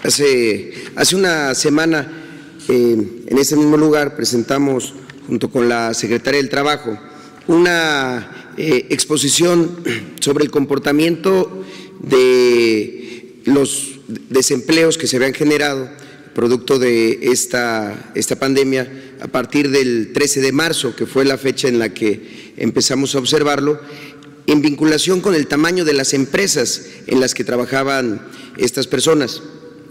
Hace una semana, en ese mismo lugar, presentamos, junto con la Secretaria del Trabajo, una exposición sobre el comportamiento de los desempleos que se habían generado producto de esta pandemia a partir del 13 de marzo, que fue la fecha en la que empezamos a observarlo, en vinculación con el tamaño de las empresas en las que trabajaban estas personas.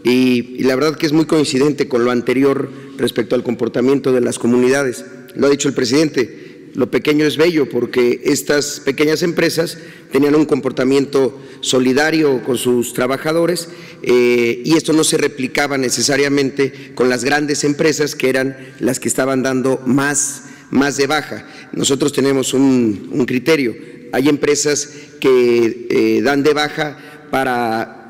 Y la verdad que es muy coincidente con lo anterior respecto al comportamiento de las comunidades. Lo ha dicho el presidente, lo pequeño es bello, porque estas pequeñas empresas tenían un comportamiento solidario con sus trabajadores y esto no se replicaba necesariamente con las grandes empresas, que eran las que estaban dando más de baja. Nosotros tenemos un criterio. Hay empresas que dan de baja para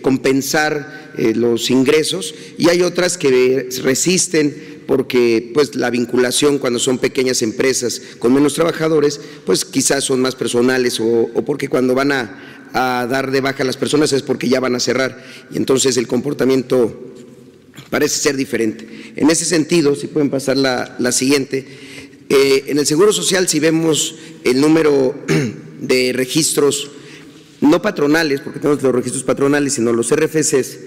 compensar los ingresos, y hay otras que resisten porque pues la vinculación, cuando son pequeñas empresas con menos trabajadores, pues quizás son más personales, o porque cuando van a dar de baja a las personas es porque ya van a cerrar, y entonces el comportamiento parece ser diferente. En ese sentido, si pueden pasar la siguiente, en el Seguro Social, si vemos el número de registros no patronales, porque tenemos los registros patronales, sino los RFCs,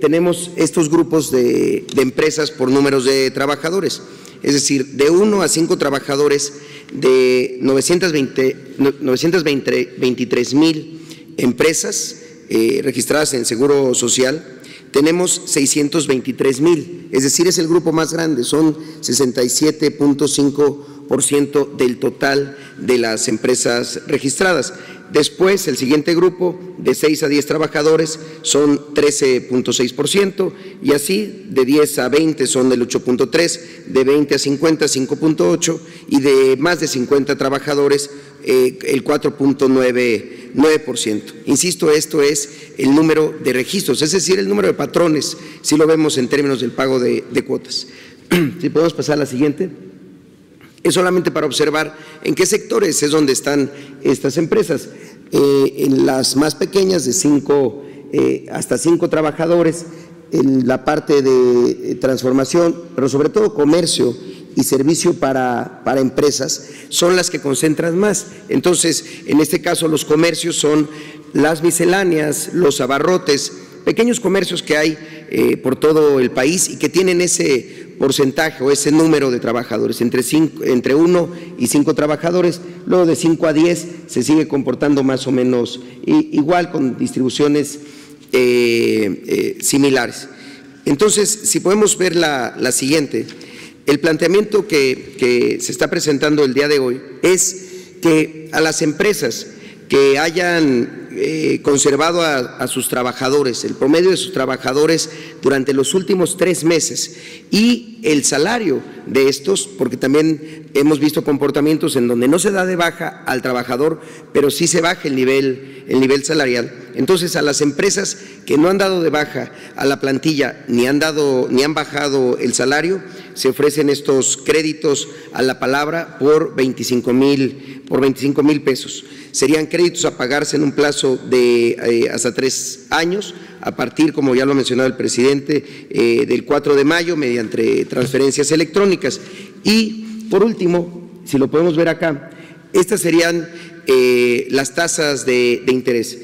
tenemos estos grupos de empresas por números de trabajadores, es decir, de 1 a 5 trabajadores, de 923,000 empresas registradas en Seguro Social, tenemos 623,000, es decir, es el grupo más grande, son 67.5% del total de las empresas registradas. Después, el siguiente grupo, de 6 a 10 trabajadores, son 13.6%, y así de 10 a 20 son del 8.3%, de 20 a 50, 5.8%, y de más de 50 trabajadores, el 4.9%. Insisto, esto es el número de registros, es decir, el número de patrones, si lo vemos en términos del pago de cuotas. Si podemos pasar a la siguiente. Es solamente para observar en qué sectores es donde están estas empresas. En las más pequeñas, de 5 hasta 5 trabajadores, en la parte de transformación, pero sobre todo comercio y servicio para empresas, son las que concentran más. Entonces, en este caso, los comercios son las misceláneas, los abarrotes, pequeños comercios que hay por todo el país y que tienen ese porcentaje o ese número de trabajadores, entre 1 y 5 trabajadores. Luego de 5 a 10 se sigue comportando más o menos igual, con distribuciones similares. Entonces, si podemos ver la siguiente, el planteamiento que se está presentando el día de hoy es que a las empresas que hayan conservado a sus trabajadores, el promedio de sus trabajadores durante los últimos 3 meses, y el salario de estos, porque también hemos visto comportamientos en donde no se da de baja al trabajador, pero sí se baja el nivel salarial. Entonces, a las empresas que no han dado de baja a la plantilla ni han bajado el salario, se ofrecen estos créditos a la palabra por 25,000 pesos. Serían créditos a pagarse en un plazo de hasta 3 años, a partir, como ya lo ha mencionado el presidente, del 4 de mayo, mediante transferencias electrónicas. Y, por último, si lo podemos ver acá, estas serían las tasas de interés.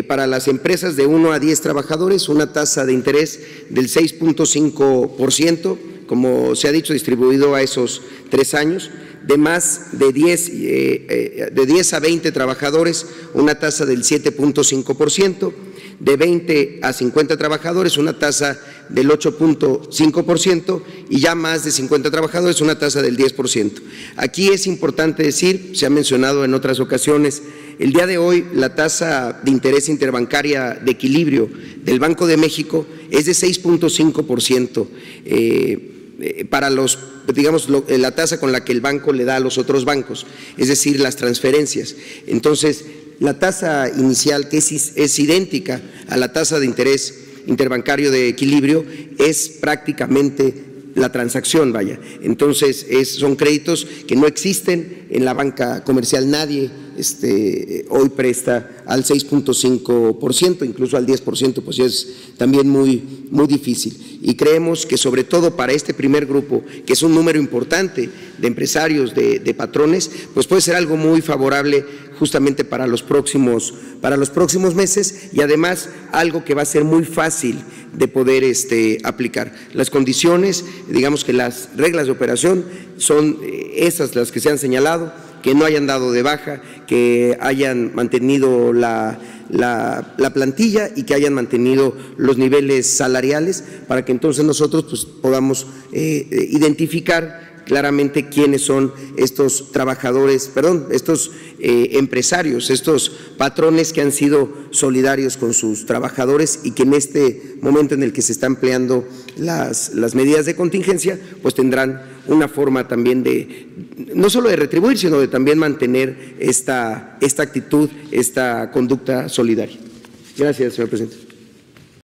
Para las empresas de 1 a 10 trabajadores, una tasa de interés del 6.5%, como se ha dicho, distribuido a esos 3 años. De más de 10 a 20 trabajadores, una tasa del 7.5%, de 20 a 50 trabajadores, una tasa del 8.5%, y ya más de 50 trabajadores, una tasa del 10%. Aquí es importante decir, se ha mencionado en otras ocasiones, el día de hoy la tasa de interés interbancaria de equilibrio del Banco de México es de 6.5%. Para los, digamos, la tasa con la que el banco le da a los otros bancos, es decir, las transferencias. Entonces, la tasa inicial, que es idéntica a la tasa de interés interbancario de equilibrio, es prácticamente la transacción, vaya. Entonces, son créditos que no existen en la banca comercial. Nadie hoy presta al 6.5%, incluso al 10%, pues es también muy difícil. Y creemos que sobre todo para este primer grupo, que es un número importante de empresarios, de patrones, pues puede ser algo muy favorable justamente para los próximos meses, y además algo que va a ser muy fácil de poder aplicar. Las condiciones, digamos que las reglas de operación son esas las que se han señalado, que no hayan dado de baja, que hayan mantenido la plantilla y que hayan mantenido los niveles salariales, para que entonces nosotros pues podamos identificar claramente quiénes son estos trabajadores, estos empresarios, estos patrones que han sido solidarios con sus trabajadores y que en este momento en el que se están empleando las medidas de contingencia, pues tendrán una forma también de, no solo de retribuir, sino de también mantener esta actitud, esta conducta solidaria. Gracias, señor presidente.